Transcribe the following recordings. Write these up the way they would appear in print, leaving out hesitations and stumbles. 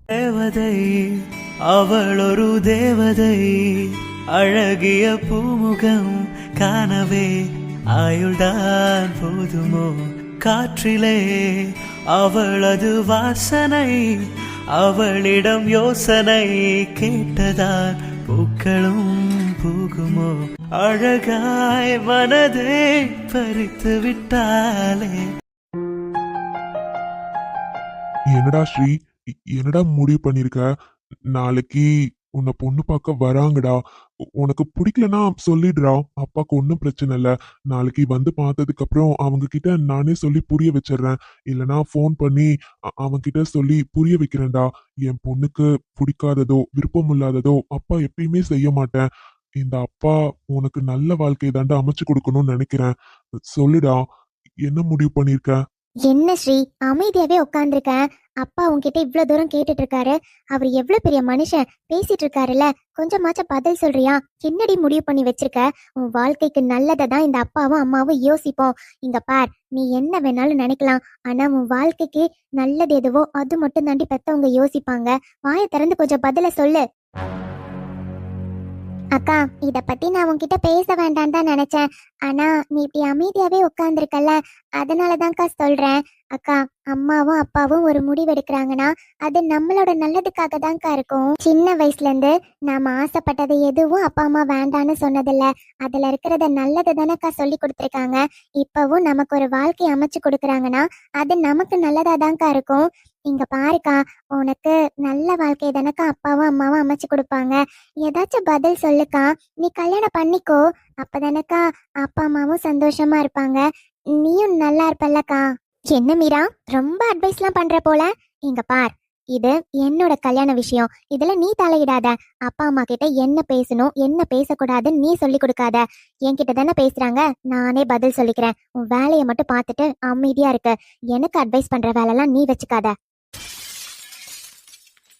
தேவதை, அவள் ஒரு தேவதை, அழகிய பூமுகம் காணவே ஆயுள்தான் போதுமோ? காற்றிலே அவளது வாசனை, அவளிடம் யோசனை கேட்டதால் பூக்களும் பூகுமோ? அழகாய் மனதை பறித்து விட்டாலே. என்னடா ஸ்ரீ, என்னடா முடிவு பண்ணிருக்க? நாளைக்கு உன்னை பொண்ணு பார்க்க வராங்கடா. உனக்கு பிடிக்கலனா சொல்லிடுறா. அப்பாக்கு ஒன்றும் பிரச்சனை இல்லை. நாளைக்கு வந்து பார்த்ததுக்கு அப்புறம் அவங்க கிட்ட நானே சொல்லி புரிய வச்சிடுறேன். இல்லைனா ஃபோன் பண்ணி அவங்க கிட்ட சொல்லி புரிய வைக்கிறேன்டா. என் பொண்ணுக்கு பிடிக்காததோ விருப்பம் இல்லாததோ அப்பா எப்பயுமே செய்ய மாட்டேன். இந்த அப்பா உனக்கு நல்ல வாழ்க்கையை தாண்டா அமைச்சு கொடுக்கணும்னு நினைக்கிறேன். சொல்லுடா, என்ன முடிவு பண்ணிருக்க? என்ன ஸ்ரீ, அமைதியாவே உட்காந்துருக்கேன். அப்பா உன்கிட்ட இவ்வளவு தூரம் கேட்டுட்டு இருக்காரு. அவர் எவ்வளவு பெரிய மனுஷன், பேசிட்டு இருக்காருல்ல. கொஞ்சமாச்சும் பதில் சொல்றியா? என்னடி முடிவு பண்ணி வச்சிருக்க? உன் வாழ்க்கைக்கு நல்லதை தான் இந்த அப்பாவும் அம்மாவும் யோசிப்போம். இங்க பார், நீ என்ன வேணாலும் நினைக்கலாம், ஆனா உன் வாழ்க்கைக்கு நல்லது எதுவோ அது மட்டும் தாண்டி பெத்தவங்க யோசிப்பாங்க. வாயை திறந்து கொஞ்சம் பதில சொல்லு. அக்கா, இத பத்தி நான் உன்கிட்ட பேச வேண்டாம் தான் நினைச்சேன். ஆனா நீ இப்படி அமைதியாவே உட்கார்ந்துருக்கல, அதனாலதான்க்கா சொல்றேன். அக்கா, அம்மாவும் அப்பாவும் ஒரு முடிவு எடுக்கிறாங்கன்னா அது நம்மளோட நல்லதுக்காக தான்க்கா இருக்கும். சின்ன வயசுல இருந்து நாம ஆசைப்பட்டது எதுவும் அப்பா அம்மா வேண்டான்னு சொன்னதில்ல. அதுல இருக்கிறத நல்லது தானக்கா சொல்லி கொடுத்துருக்காங்க. இப்பவும் நமக்கு ஒரு வாழ்க்கை அமைச்சு கொடுக்குறாங்கன்னா அது நமக்கு நல்லதா தான்க்கா இருக்கும். இங்க பாருக்கா, உனக்கு நல்ல வாழ்க்கையை தானக்கா அப்பாவும் அம்மாவும் அமைச்சு கொடுப்பாங்க. ஏதாச்சும் பதில் சொல்லுக்கா. நீ கல்யாணம் பண்ணிக்கோ, அப்பதானக்கா அப்பா அம்மாவும் சந்தோஷமா இருப்பாங்க, நீயும் நல்லா இருப்பல்லக்கா. என்ன மீரா, ரொம்ப அட்வைஸ்லாம் பண்ற போல. இங்க பார், இது என்னோட கல்யாண விஷயம். இதுல நீ தலையிடாத. அப்பா அம்மா கிட்ட என்ன பேசணும் என்ன பேசக்கூடாதுன்னு நீ சொல்லி கொடுக்காத. என்கிட்ட தானே பேசுறாங்க, நானே பதில் சொல்லிக்கிறேன். உன் வேலையை மட்டும் பார்த்துட்டு அமைதியா இருக்கு. எனக்கு அட்வைஸ் பண்ற வேலைலாம் நீ வச்சுக்காத.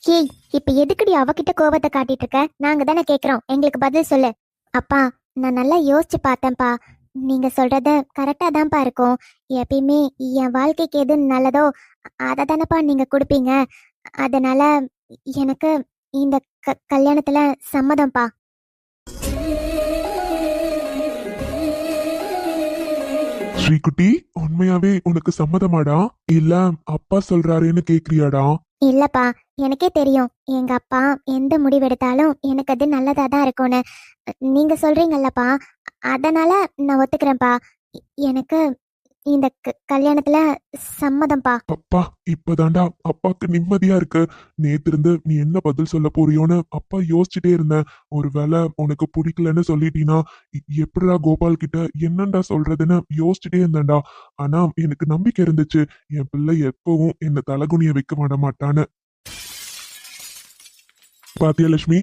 ஏய், இப்ப எதுக்குடி அவகிட்ட கோவத்தை காட்டிட்டு இருக்க? நாங்க தானே கேக்குறோம், எங்களுக்கு பதில் சொல்லு. அப்பா, நான் நல்லா யோசிச்சு பார்த்தேன்ப்பா. நீங்க சொல்றது கரெக்டா தான்ப்பா இருக்கும். எப்பயுமே என் வாழ்க்கைக்கு எது நல்லதோ அதை தானப்பா நீங்க கொடுப்பீங்க. அதனால எனக்கு இந்த கல்யாணத்துல சம்மதம்ப்பா. ஸ்ரீகுட்டி, உண்மையாவே உனக்கு சம்மதமாடா? இல்ல அப்பா சொல்றாருன்னு கேக்குறியாடா? இல்லப்பா, எனக்கே தெரியும் எங்க அப்பா எந்த முடிவெடுத்தாலும் எனக்கு அது நல்லதா தான் இருக்கும்னு. நீங்க சொல்றீங்கல்லப்பா, அதனால நான் ஒத்துக்கிறேன்ப்பா. எனக்கு இந்த கல்யாணத்துல சம்மதம்ப்பா. அப்பா, இப்பதான்டா அப்பாக்கு நிம்மதியா இருக்கு. நேத்து இருந்து நீ என்ன பதில் சொல்ல போறியோன்னு அப்பா யோசிச்சுட்டே இருந்தேன். ஒருவேளை உனக்கு பிடிக்கலன்னு சொல்லிட்டீனா எப்படிடா கோபால் கிட்ட என்னண்டா சொல்றதுன்னு யோசிச்சுட்டே இருந்தேன்டா. ஆனா எனக்கு நம்பிக்கை இருந்துச்சு, என் பிள்ளை எப்பவும் என்ன தலகுனிய வைக்க விட மாட்டான்னு. பாத்தியா லட்சுமி,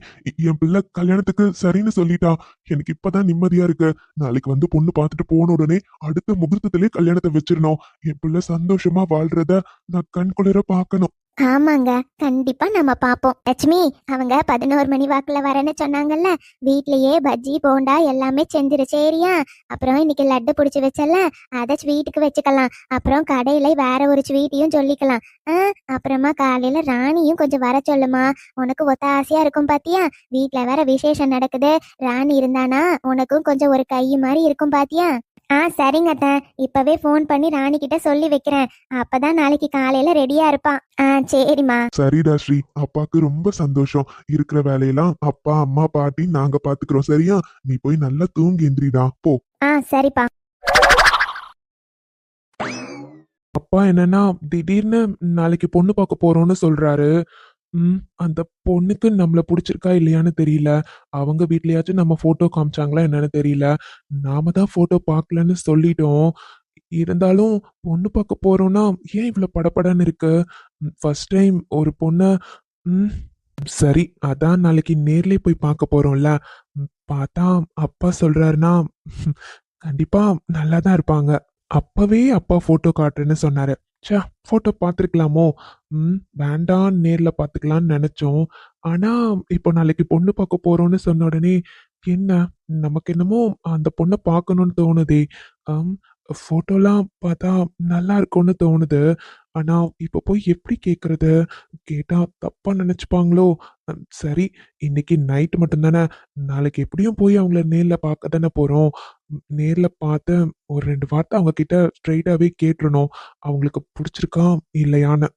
என் பிள்ளை கல்யாணத்துக்கு சரின்னு சொல்லிட்டா. எனக்கு இப்பதான் நிம்மதியா இருக்கு. நாளைக்கு வந்து பொண்ணு பார்த்துட்டு போன உடனே அடுத்த முகூர்த்தத்திலே கல்யாணத்தை வச்சிடணும். என் பிள்ளை சந்தோஷமா வாழ்றத நான் கண் குளிர பாக்கணும். ஆமாங்க, கண்டிப்பா நம்ம பாப்போம். லட்சுமி, அவங்க 11 மணி வாக்குல வரேன்னு சொன்னாங்கல்ல. வீட்லயே பஜ்ஜி போண்டா எல்லாமே செஞ்சிரு, சரியா? அப்புறம் இன்னைக்கு லட்டு பிடிச்சி வச்சல, அதை ஸ்வீட்டுக்கு வச்சுக்கலாம். அப்புறம் கடையில வேற ஒரு ஸ்வீட்டையும் சொல்லிக்கலாம். அப்புறமா காலையில ராணியும் கொஞ்சம் வர சொல்லுமா, உனக்கு ஒத்தாசையா இருக்கும். பாத்தியா, வீட்டுல வேற விசேஷம் நடக்குது. ராணி இருந்தானா உனக்கும் கொஞ்சம் ஒரு கை மாதிரி இருக்கும். பாத்தியா? சரிங்க அத்தை, இப்பவே போன் பண்ணி ராணி கிட்ட சொல்லி வைக்கிறேன். அப்பதான் நாளைக்கு காலையில ரெடியா இருப்பான். சரிம்மா. சரிடா ஸ்ரீ, அப்பாக்கு ரொம்ப சந்தோஷம். இருக்கிற வேலையெல்லாம் அப்பா அம்மா பாட்டி நாங்க பாத்துக்கிறோம், சரியா? நீ போய் நல்லா தூங்கி எந்திரிடா, போ. சரிப்பா. அப்பா என்னன்னா திடீர்னு நாளைக்கு பொண்ணு பார்க்க போறோம்னு சொல்றாரு. அந்த பொண்ணுக்கு நம்மள புடிச்சிருக்கா இல்லையான்னு தெரியல. அவங்க வீட்லயாச்சும் நம்ம போட்டோ காமிச்சாங்களா என்னன்னு தெரியல. நாம தான் போட்டோ பார்க்கலன்னு சொல்லிட்டோம். இருந்தாலும் பொண்ணு பார்க்க போறோம்னா ஏன் இவ்வளவு படபடன்னு இருக்கு? ஃபர்ஸ்ட் டைம் ஒரு பொண்ண. ம் சரி, அதான் நாளைக்கு நேர்லயே போய் பார்க்க போறோம்ல. பார்த்தா அப்பா சொல்றாருன்னா கண்டிப்பா நல்லா தான் இருப்பாங்க. அப்பவே அப்பா போட்டோ காட்டுறேன்னு சொன்னாரு. ச்சே, போட்டோ பார்த்துருக்கலாமோ. வேண்டாம், நேர்ல பார்த்துக்கலாம்னு நினைச்சோம். ஆனா இப்போ நாளைக்கு பொண்ணு பார்க்க போறோம்னு சொன்ன உடனே என்ன, நமக்கு என்னமோ அந்த பொண்ணை பார்க்கணும்னு தோணுதே. போட்டோலாம் பார்த்தா நல்லா இருக்கும்னு தோணுது. ஆனா இப்ப போய் எப்படி கேக்குறது? கேட்டா தப்பா நினைச்சுப்பாங்களோ? சரி, இன்னைக்கு நைட் மட்டும்தானே. நாளைக்கு எப்படியும் போய் அவங்கள நேர்ல பார்க்க தானே போறோம். நேர்ல பார்த்து ஒரு 2 வார்த்தை அவங்க கிட்ட ஸ்ட்ரெயிட்டாவே கேட்டுறணும். அவங்களுக்கு பிடிச்சிருக்கா இல்லையான்னு.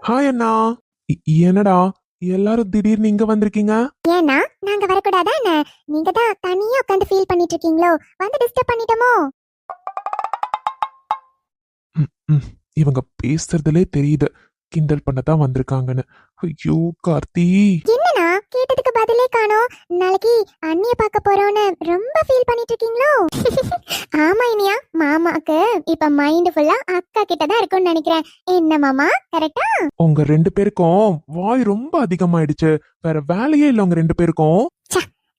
ஹாய் அண்ணா. என்னடா எல்லாரும் திடீர்னு இங்க வந்திருக்கீங்க? ஏன்னா நாங்க வரக்கூடாதா என்ன? நீங்க தான் தனியா உட்காந்து ஃபீல் பண்ணிட்டு இருக்கீங்களோ? வந்து டிஸ்டர்ப் பண்ணிட்டோமோ? ம், ம். இவங்க பேசுறதுலே தெரியுது கிண்டல் பண்ண தான் வந்திருக்காங்கன்னு. ஐயோ கார்த்தி. என்னண்ணா கேட்டதுக்கு பதிலே காணோம். நாளைக்கு அண்ணிய பார்க்க போறோம்னு ரொம்ப ஃபீல் பண்ணிட்டு இருக்கீங்களோ? ஆமா இனியா, மாமாக்கு இப்ப மைண்ட் ஃபுல்லா அக்கா கிட்ட தான் இருக்கும்னு நினைக்கிறேன். என்ன மாமா, கரெக்டா? உங்க 2 பேருக்கும் வாய் ரொம்ப அதிகமாயிடுச்சு. வேற வேலையே இல்ல உங்க 2 பேருக்கும்.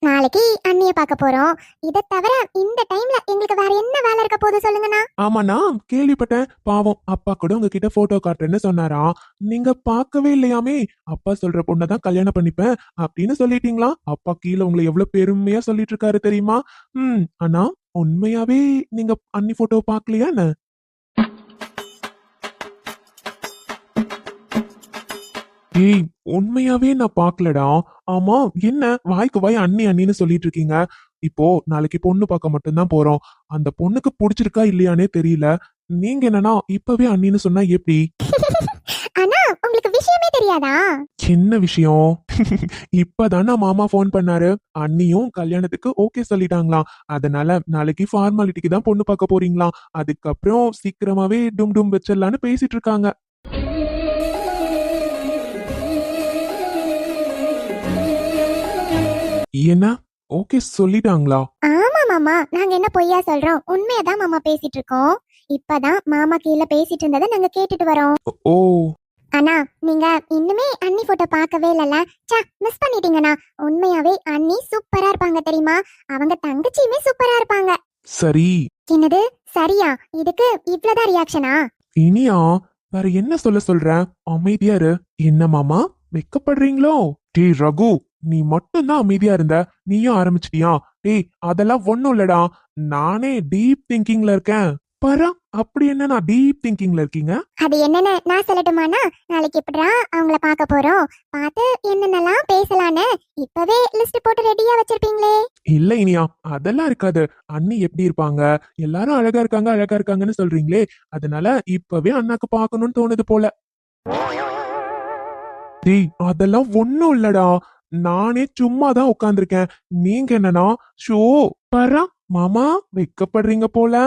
நாளைக்கு அண்ணிய பார்க்க போறோம். இத தவிர இந்த டைம்ல எங்களுக்கு வேற என்ன வேலை இருக்க போகுது சொல்லுங்கண்ணா. ஆமாண்ணா, கேள்விப்பட்டேன். பாவம் அப்பா கூட உங்ககிட்ட போட்டோ காட்டுறேன்னு சொன்னாராம். நீங்க பார்க்கவே இல்லையாமே. அப்பா சொல்ற பொண்ணதான் கல்யாணம் பண்ணிப்பேன் அப்படின்னு சொல்லிட்டீங்களா? அப்பா கீழே உங்களை எவ்வளவு பெருமையா சொல்லிட்டு இருக்காரு தெரியுமா? ஆனா உண்மையாவே நீங்க அண்ணி போட்டோ பார்க்கலையா என்ன? ஏய், உண்மையாவே நான் பார்க்கலடா. ஆமா, என்ன வாய்க்கு வாய் அண்ணி அண்ணின்னு சொல்லிட்டு இருக்கீங்க? இப்போ நாளைக்கு பொண்ணு பார்க்க மட்டும்தான் போறோம். அந்த பொண்ணுக்கு பிடிச்சிருக்கா இல்லையானே தெரியல. நீங்க என்னன்னா இப்பவே அண்ணின்னு சொன்னா எப்படி? அண்ணா உங்களுக்கு விஷயமே தெரியாதா? என்ன விஷயம்? இப்பதானே மாமா ஃபோன் பண்ணாரு. அண்ணியும் கல்யாணத்துக்கு ஓகே சொல்லிட்டாங்களாம். அதனால நாளைக்கு ஃபார்மாலிட்டிக்கு தான் பொண்ணு பார்க்க போறீங்களாம். அதுக்கப்புறம் சீக்கிரமாவே டும் டும் வச்சிடலான்னு பேசிட்டு இருக்காங்க. என்ன ஓகே சொல்லிட்டாங்களா? ஆமா மாமா, நாங்க என்ன பொய்யா சொல்றோம்? உண்மையதான் மாமா பேசிட்டு இருக்கோம். இப்பதான் மாமா கீழே பேசிட்டு இருந்ததை நாங்க கேட்டுட்டு வரோம். ஓ. அண்ணா நீங்க இன்னுமே அண்ணி போட்டோ பார்க்கவே இல்லல. மிஸ் பண்ணிட்டீங்கண்ணா. உண்மையாவே அண்ணி சூப்பரா இருப்பாங்க தெரியுமா? அவங்க தங்கச்சியுமே சூப்பரா இருப்பாங்க. சரி. என்னது சரியா? இதுக்கு இவ்வளவுதான் ரியாக்ஷனா? இனியா வேற என்ன சொல்ற? அமைதியா இரு. என்ன மாமா வெக்கப்படுறீங்களோ? டேய் ரகு, நீ மட்டும்தான் அமைதியா இருந்த. நீயும் ஆரம்பிச்சிட்டியா? டேய் அதெல்லாம் ஒண்ணும் இல்லடா. நானே டீப் திங்கிங்ல இருக்கேன். பரா, அப்படி என்ன நான் டீப் திங்கிங்ல இருக்கீங்க? அது என்னன்னு நான் சொல்லட்டுமாண்ணா? நாளைக்கு எப்படிடா அவங்கள பார்க்க போறோம், பார்த்து என்னென்னலாம் பேசலான்னு இப்பவே லிஸ்ட் போட்டு ரெடியா வச்சிருப்பீங்களே. இல்ல இனியா, அதெல்லாம் இருக்காது. அண்ணி எப்படி இருப்பாங்க? எல்லாரும் அழகா இருக்காங்க அழகா இருக்காங்கன்னு சொல்றீங்களே, அதனால இப்பவே அண்ணாக்கு பார்க்கணும்னு தோணுது போல. டேய் அதெல்லாம் ஒண்ணும் இல்லடா. நானே சும்மா தான் உட்கார்ந்திருக்கேன். நீங்க என்னன்னா ஷோ பரா மாமா வெக்கப்படுறீங்க போல.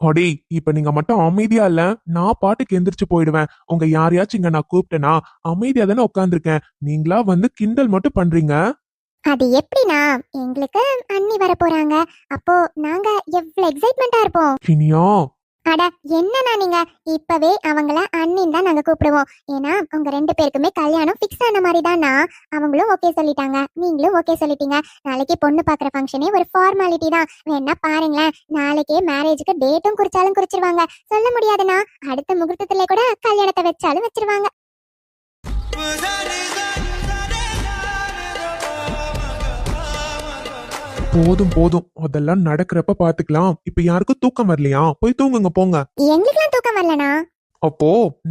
அடே, இப்ப நீங்க மட்டும் அமைதியா இல்ல, நான் பாட்டுக்கு எந்திரிச்சு போயிடுவேன். உங்க யாரையாச்சும் இங்க நான் கூப்பிட்டேனா? அமைதியா தானே உட்கார்ந்திருக்கேன். நீங்களா வந்து கிண்டல் மட்டும் பண்றீங்க. அது எப்படின்னா, எங்களுக்கு அண்ணி வர போறாங்க. அப்போ நாங்க எவ்வளவு எக்ஸைட்மெண்டா இருப்போம். இனியா. அட என்னண்ணா நீங்க? இப்பவே அவங்கள அண்ணின்னு தான் நாங்க கூப்பிடுவோம். ஏன்னா உங்க 2 பேருக்குமே கல்யாணம் ஃபிக்ஸ் ஆன மாதிரி தானா. அவங்களும் ஓகே சொல்லிட்டாங்க, நீங்களும் ஓகே சொல்லிட்டீங்க. நாளைக்கு பொண்ணு பாக்குற ஃபங்க்ஷனே ஒரு ஃபார்மாலிட்டி தான். வேணா பாருங்களேன், நாளைக்கே மேரேஜுக்கு டேட்டும் குறிச்சாலும் குறிச்சிருவாங்க. சொல்ல முடியாதுன்னா அடுத்த முகூர்த்தத்துல கூட கல்யாணத்தை வச்சாலும் வச்சிருவாங்க. போதும் போதும், அதெல்லாம் நடக்கிறப்ப பாத்துக்கலாம். இப்ப யாருக்கும் தூக்கம் வரலையா? போய் தூங்குங்க போங்க. எங்களுக்குலாம் தூக்கம் வரலனா? அப்போ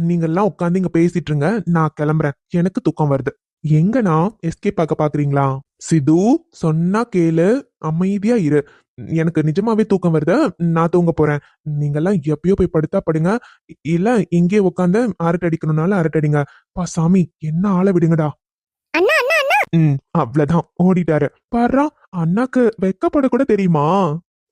நீங்க எல்லாம் உட்காந்து இங்க பேசிட்டு இருங்க, நான் கிளம்புறேன். எனக்கு தூக்கம் வருது. எங்கண்ணா எஸ்கேப் ஆக பாக்குறீங்களா? சிது சொன்னா கேளு, அமைதியா இரு. எனக்கு நிஜமாவே தூக்கம் வருது, நான் தூங்க போறேன். நீங்க எல்லாம் எப்பயோ போய் படுத்தா படுங்க, இல்ல இங்கே உட்காந்து அரட்டை அடிக்கணும்னாலும் அரட்டடிங்க. பா சாமி, என்ன ஆள விடுங்கடா. அண்ணா அண்ணா அண்ணா. அவ்வளவுதான் ஓடிட்டாரு. பாரு, அண்ணாக்கு வெக்கப்பட கூட தெரியுமா?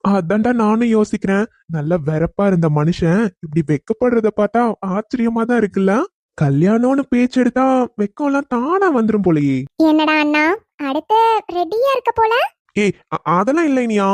அதான்டா நானும் யோசிக்கிறேன். நல்ல வெறப்பா இருந்த மனுஷன் இப்படி வெக்கப்படுறத பார்த்தா ஆச்சரியமா தான் இருக்குல்ல. கல்யாணம்னு பேச்சு எடுத்தா வெக்கம் எல்லாம் தானா வந்துரும் போலயே. என்னடா அண்ணா, அடுத்து ரெடியா இருக்க போல? ஏய் அதெல்லாம் இல்லை இனியா.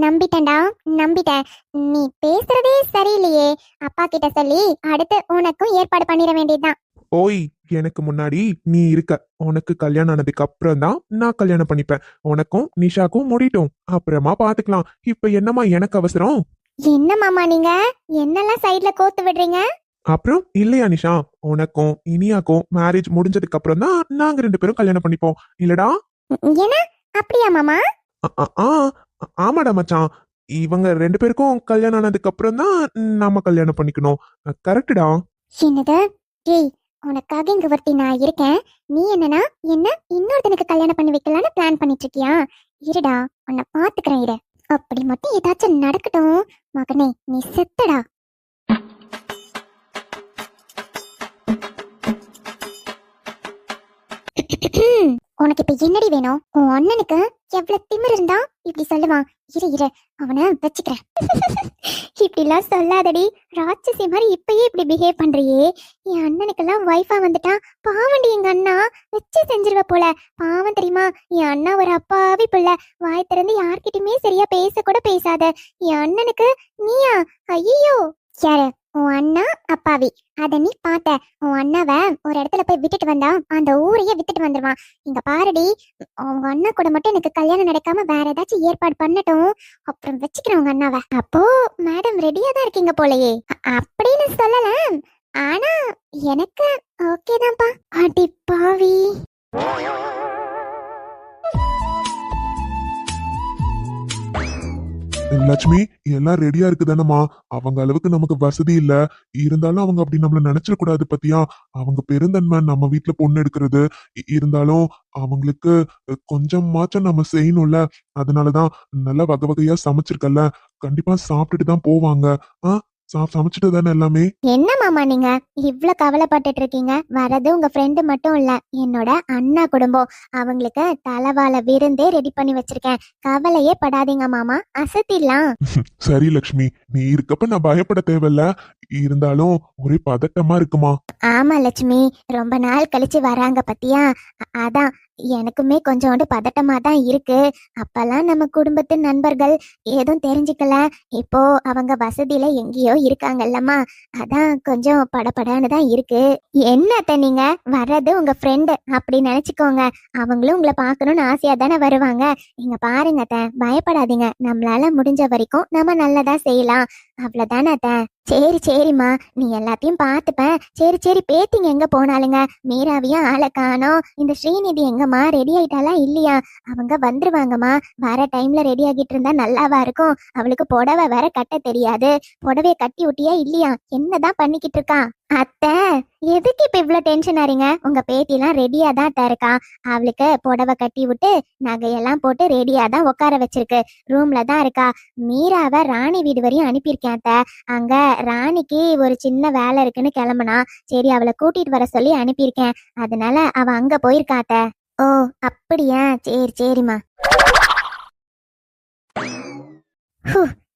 நம்பிட்டேன்டா, நம்பிட்டேன். நீ பேசுறதே சரியில்லையே. அப்பா கிட்ட சொல்லி அடுத்து உனக்கும் ஏற்பாடு பண்ணிட வேண்டியதுதான். ஓய், எனக்கு முன்னாடி நீ இருக்க. உனக்கு கல்யாணம் ஆனதுக்கு அப்புறம் தான் நான் கல்யாணம் பண்ணிப்பேன். உனக்கும் நிஷாக்கும் முடிட்டும், அப்புறமா பாத்துக்கலாம். இப்ப என்னமா எனக்கு அவசரம்? என்ன மாமா நீங்க என்னெல்லாம் சைடுல கோத்து விடுறீங்க? அப்புறம் இல்லையா நிஷா, உனக்கும் இனியாக்கும் மேரேஜ் முடிஞ்சதுக்கு அப்புறம் தான் நாங்க 2 பேரும் கல்யாணம் பண்ணிப்போம் இல்லடா? என்ன அப்படியா மாமா? ஆமாடா மச்சான். இவங்க 2 பேருக்கும் கல்யாணம் ஆனதுக்கு அப்புறம் தான் நாம கல்யாணம் பண்ணிக்கணும். கரெக்டுடா. என்னது? டேய், உனக்காக இங்க ஒருத்தி நான் இருக்கேன். நீ என்னன்னா என்ன இன்னொருத்தனுக்கு கல்யாணம் பண்ணி வைக்கலான்னு பிளான் பண்ணிட்டு இருக்கியா? இருடா, உன்னை பாத்துக்கிறேன் இரு. அப்படி மட்டும் ஏதாச்சும் நடக்கட்டும் மகனே, நீ செத்தடா. உனக்கு இப்ப என்னடி வேணும்? உன் அண்ணனுக்கு எவ்வளவு திமிர் இருந்தா இப்படி சொல்லுவான்? இரு அவனை வச்சுக்கிறேன். இப்படி எல்லாம் சொல்லாதடி, ராட்சசி மாதிரி இப்பயே இப்படி பிஹேவ் பண்றியே. என் அண்ணனுக்கெல்லாம் வைஃபா வந்துட்டா பாவண்டி, எங்க அண்ணா வச்சு செஞ்சிருவ போல. பாவம் தெரியுமா? என் அண்ணா ஒரு அப்பாவி பிள்ளை, வாய் திறந்து யார்கிட்டயுமே சரியா பேச கூட பேசாத. என் அண்ணனுக்கு நீயா? ஐயோ, யாரு உன் அண்ணா அப்பாவி? அத நீ பாத்த? உன் அண்ணாவ ஒரு இடத்துல போய் விட்டுட்டு வந்தா அந்த ஊரையே விட்டுட்டு வந்துருவான். இங்க பாருடி, உங்க அண்ணா கூட மட்டும் எனக்கு கல்யாணம் நடக்காம வேற ஏதாச்சும் ஏற்பாடு பண்ணட்டும், அப்புறம் வச்சுக்கிறேன் உங்க அண்ணாவை. அப்போ மேடம் ரெடியா தான் இருக்கீங்க போலயே. அப்படின்னு சொல்லல, ஆனா எனக்கு ஓகே தான்ப்பா. அடி பாவி. லட்சுமி, எல்லாம் ரெடியா இருக்குதானம்மா? அவங்க அளவுக்கு நமக்கு வசதி இல்ல, இருந்தாலும் அவங்க அப்படி நம்மள நினைச்சிடக்கூடாது பத்தியா? அவங்க பெருந்தன்மை நம்ம வீட்டுல பொண்ணு எடுக்கிறது. இருந்தாலும் அவங்களுக்கு கொஞ்சமாச்சும் நம்ம செய்யணும்ல. அதனாலதான் நல்லா வகை வகையா சமைச்சிருக்கல, கண்டிப்பா சாப்பிட்டுட்டு தான் போவாங்க. சமைச்சிட்டு தானே எல்லாமே. என்ன மாமா நீங்க இவ்ளோ கவலைப்பட்டுட்டு இருக்கீங்க? வரது உங்க ஃப்ரெண்டு மட்டும் இல்ல, என்னோட அண்ணா குடும்பம். அவங்களுக்கு தலவாழ விருந்தே ரெடி பண்ணி வச்சிருக்கேன். கவலையே படாதீங்க மாமா, அசத்திடலாம். சரி லட்சுமி, நீ இருக்கப்ப நான் பயப்பட தேவையில்ல. இருந்தாலும் ஒரே பதட்டமா இருக்குமா? ஆமா லட்சுமி, ரொம்ப நாள் கழிச்சு வராங்க பத்தியா, அதான் எனக்குமே கொஞ்சோண்டு பதட்டமா தான் இருக்கு. அப்பெல்லாம் நம்ம குடும்பத்து நண்பர்கள் ஏதும் தெரிஞ்சுக்கல, இப்போ அவங்க வசதியில எங்கேயோ இருக்காங்கல்லம்மா, அதான் கொஞ்சம் படபடன்னு தான் இருக்கு. என்னத்த நீங்க வர்றது உங்க ஃப்ரெண்டு அப்படி நினைச்சுக்கோங்க, அவங்களும் உங்களை பார்க்கணும்னு ஆசையா தானே வருவாங்க. நீங்க பாருங்க அத்த, பயப்படாதீங்க, நம்மளால முடிஞ்ச வரைக்கும் நம்ம நல்லதா செய்யலாம், அவ்வளவுதானே அத்த. சரிம்மா, நீ எல்லாத்தையும் பார்த்துப்பேன். சரி பேத்திங்க எங்க போனாலுங்க? மீராவையும் ஆளை காணோம். இந்த ஸ்ரீநிதி எங்கம்மா, ரெடி ஆயிட்டாலா இல்லையா? அவங்க வந்துருவாங்கம்மா, வர டைம்ல ரெடி ஆகிட்டு இருந்தா நல்லாவா இருக்கும்? அவளுக்கு புடவை வேற கட்ட தெரியாது. புடவைய கட்டி விட்டியா இல்லையா? என்னதான் பண்ணிக்கிட்டு இருக்கா? அத்தை, எதுக்கு இப்ப இவ்வளவு டென்ஷன் ஆறீங்க? உங்க பேத்திலாம் ரெடியா தான் இருக்கா. அவளுக்கு புடவை கட்டி விட்டு நகையெல்லாம் போட்டு ரெடியா தான் உட்கார வச்சிருக்கு. ரூம்ல தான் இருக்கா. மீராவை ராணி வீடு வரையும் அனுப்பியிருக்கேன் அத்தை. அங்க ராணிக்கு ஒரு சின்ன வேலை இருக்குன்னு கிளம்புனா, சரி அவளை கூட்டிட்டு வர சொல்லி அனுப்பியிருக்கேன். அதனால அவ அங்க போயிருக்கா அத்தை. ஓ அப்படியா? சரிம்மா.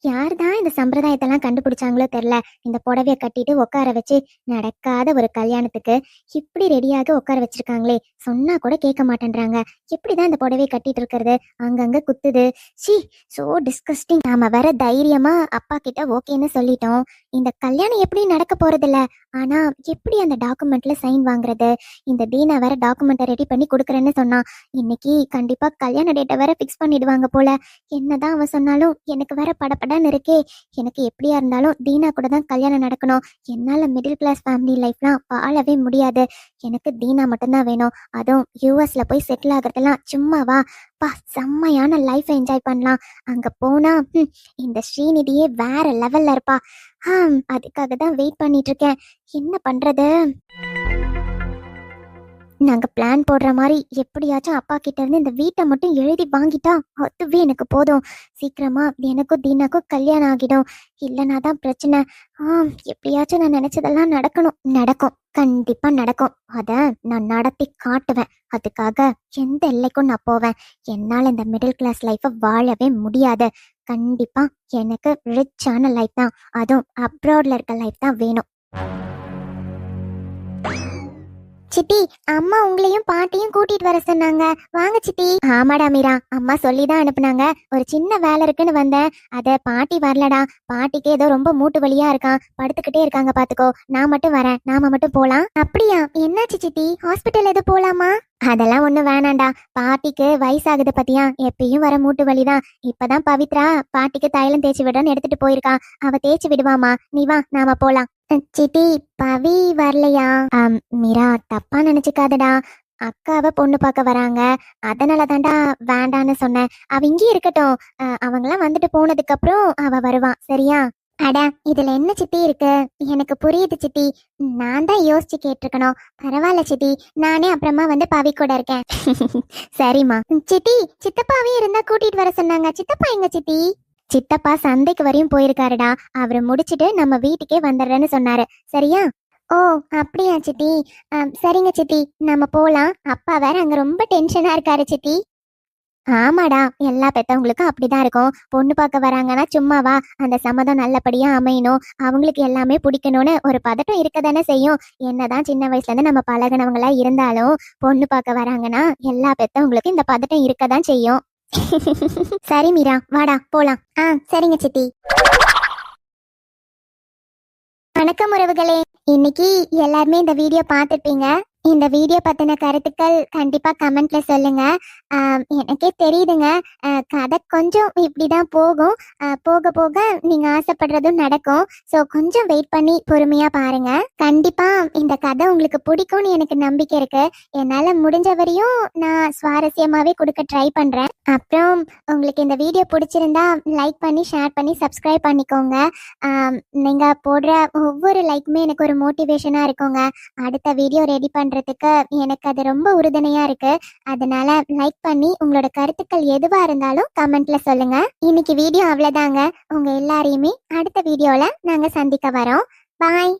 யார்தான் இந்த சம்பிரதாயத்தெல்லாம் கண்டுபிடிச்சாங்களோ தெரியல. இந்த புடவைய கட்டிட்டு உட்கார வச்சு நடக்காத ஒரு கல்யாணத்துக்கு இப்படி ரெடியாக உட்கார வச்சிருக்காங்களே. சொன்னா கூட கேட்க மாட்டேன்றாங்க. எப்படிதான் இந்த புடவைய கட்டிட்டு இருக்கிறது? அங்கங்க குத்துது. சி, சோ டிஸ்கஸ்டிங். நாம வேற தைரியமா அப்பா கிட்ட ஓகேன்னு சொல்லிட்டோம். இந்த கல்யாணம் எப்படி நடக்க போறது இல்ல, ஆனா எப்படி அந்த டாக்குமெண்ட்ல சைன் வாங்குறது? இந்த தீனா வேற டாக்குமெண்ட்டை ரெடி பண்ணி கொடுக்குறேன்னு சொன்னா, இன்னைக்கு கண்டிப்பா கல்யாண டேட்டை வேற பிக்ஸ் பண்ணிடுவாங்க போல. என்னதான் அவன் சொன்னாலும் எனக்கு வேற படப்படன்னு இருக்கே. எனக்கு எப்படியா இருந்தாலும் தீனா கூட தான் கல்யாணம் நடக்கணும். என்னால மிடில் கிளாஸ் ஃபேமிலி லைஃப்லாம் வாழவே முடியாது. எனக்கு தீனா மட்டும்தான் வேணும். அதுவும் யூஎஸ்ல போய் செட்டில் ஆகிறதெல்லாம் சும்மாவா? செம்மையான லைஃப் என்ஜாய் பண்ணலாம். அங்க போனா இந்த ஸ்ரீநிதியே வேற லெவல்ல இருப்பா. அதுக்காக தான் வெயிட் பண்ணிட்டு இருக்கேன். என்ன பண்றது? நாங்க பிளான் போடுற மாதிரி எப்படியாச்சும் அப்பா கிட்ட இருந்து இந்த வீட்டை மட்டும் எழுதி வாங்கிட்டா அதுவே எனக்கு போதும். சீக்கிரமா எனக்கும் தீனாக்கும் கல்யாணம் ஆகிடும். இல்லைனா தான் பிரச்சனை. எப்படியாச்சும் நான் நினைச்சதெல்லாம் நடக்கும், கண்டிப்பா நடக்கும். அத நான் நடத்தி காட்டுவேன். அதுக்காக எந்த எல்லைக்கும் நான் போவேன். என்னால இந்த மிடில் கிளாஸ் லைஃபை வாழவே முடியாது. கண்டிப்பா எனக்கு ரிச்சான லைஃப் தான், அதுவும் அப்ராட்ல இருக்க லைஃப் தான் வேணும். சித்தி, அம்மா உங்களையும் பாட்டியும் கூட்டிட்டு வர சொன்னாங்க, வாங்க சித்தி. ஆமாடா மீரா, அம்மா சொல்லிதான் அனுப்புனாங்க. ஒரு சின்ன வேலை இருக்குன்னு வந்தேன். அத பாட்டி வரலடா. பாட்டிக்கு ஏதோ ரொம்ப மூட்டு வலியா இருக்கான், படுத்துக்கிட்டே இருக்காங்க பாத்துக்கோ. நான் மட்டும் வரேன், நாம மட்டும் போலாம். அப்படியா? என்னாச்சு சித்தி? ஹாஸ்பிட்டல் எது போலாமா? அதெல்லாம் ஒண்ணும் வேணாண்டா. பாட்டிக்கு வயசாகுது பத்தியா, எப்பயும் வர மூட்டு வலிதான். இப்பதான் பவித்ரா பாட்டிக்கு தைலம் தேய்ச்சி விடுறேன்னு எடுத்துட்டு போயிருக்கா. அவ தேய்ச்சி விடுவாமா, நீ வா நாம போலாம். சித்தி, பவி வரலையா? மீரா தப்பா நினைச்சுக்காதடா. அக்காவை பொண்ணு பார்க்க வராங்க. அதனால தாண்டா வேண்டான்னு சொன்னேன். அவ இங்கேயே இருக்கட்டும். அவங்களாம் வந்துட்டு போனதுக்கு அப்புறம் அவ வருவான், சரியா? அட, இதுல என்ன சித்தி இருக்கு? எனக்கு புரியுது சித்தி. நான் தான் யோசிச்சு கேட்டிருக்கணும். பரவாயில்ல சித்தி, நானே அப்புறமா வந்து பவி கூட இருக்கேன். சரிம்மா. சித்தி, சித்தப்பாவே இருந்தா கூட்டிட்டு வர சொன்னாங்க. சித்தப்பா எங்க சித்தி? சித்தப்பா சந்தைக்கு வரையும் போயிருக்காருடா. அவரை முடிச்சிட்டு நம்ம வீட்டுக்கே வந்துடுறேன்னு சொன்னாரு, சரியா? ஓ, அப்படியா சித்தி? சரிங்க சித்தி, நம்ம போலாம். அப்பா வேற அங்க ரொம்ப டென்ஷனா இருக்காரு சித்தி. ஆமாடா, எல்லா பெத்தவங்களுக்கும் அப்படிதான் இருக்கும். பொண்ணு பார்க்க வராங்கன்னா சும்மாவா, அந்த சம்மதம் நல்லபடியா அமையணும், அவங்களுக்கு எல்லாமே பிடிக்கணும்னு ஒரு பதட்டம் இருக்கதானே செய்யும். என்னதான் சின்ன வயசுல இருந்து நம்ம பழகினவங்களா இருந்தாலும் பொண்ணு பார்க்க வராங்கன்னா எல்லா பெத்தவங்களுக்கும் இந்த பதட்டம் இருக்கதான் செய்யும். சரி மீரா, வாடா போலாம். சரிங்க சித்தி. வணக்கம் உறவுகளே. இன்னைக்கு எல்லாருமே இந்த வீடியோ பார்த்துருப்பீங்க. இந்த வீடியோ பத்தின கருத்துக்கள் கண்டிப்பா கமெண்ட்ல சொல்லுங்க. எனக்கே தெரியுதுங்க, கதை கொஞ்சம் இப்படிதான் போகும். போக போக நீங்க ஆசைப்படுறதும் நடக்கும். ஸோ கொஞ்சம் வெயிட் பண்ணி பொறுமையா பாருங்க. கண்டிப்பா இந்த கதை உங்களுக்கு பிடிக்கும்னு எனக்கு நம்பிக்கை இருக்கு. என்னால முடிஞ்ச வரையும் நான் சுவாரஸ்யமாவே கொடுக்க ட்ரை பண்றேன். அப்புறம் உங்களுக்கு இந்த வீடியோ பிடிச்சிருந்தா லைக் பண்ணி ஷேர் பண்ணி சப்ஸ்கிரைப் பண்ணிக்கோங்க. நீங்க போடுற ஒவ்வொரு லைக்குமே எனக்கு ஒரு மோட்டிவேஷனா இருக்குங்க. அடுத்த வீடியோ ரெடி பண்றதுக்கு எனக்கு அது ரொம்ப உறுதுணையா இருக்கு. அதனால லைக் பண்ணி உங்களோட கருத்துக்கள் எதுவா இருந்தாலும் கமெண்ட்ல சொல்லுங்க. இன்னைக்கு வீடியோ அவ்வளவுதாங்க. உங்க எல்லாரையுமே அடுத்த வீடியோல நாங்க சந்திக்க வரோம். பாய்.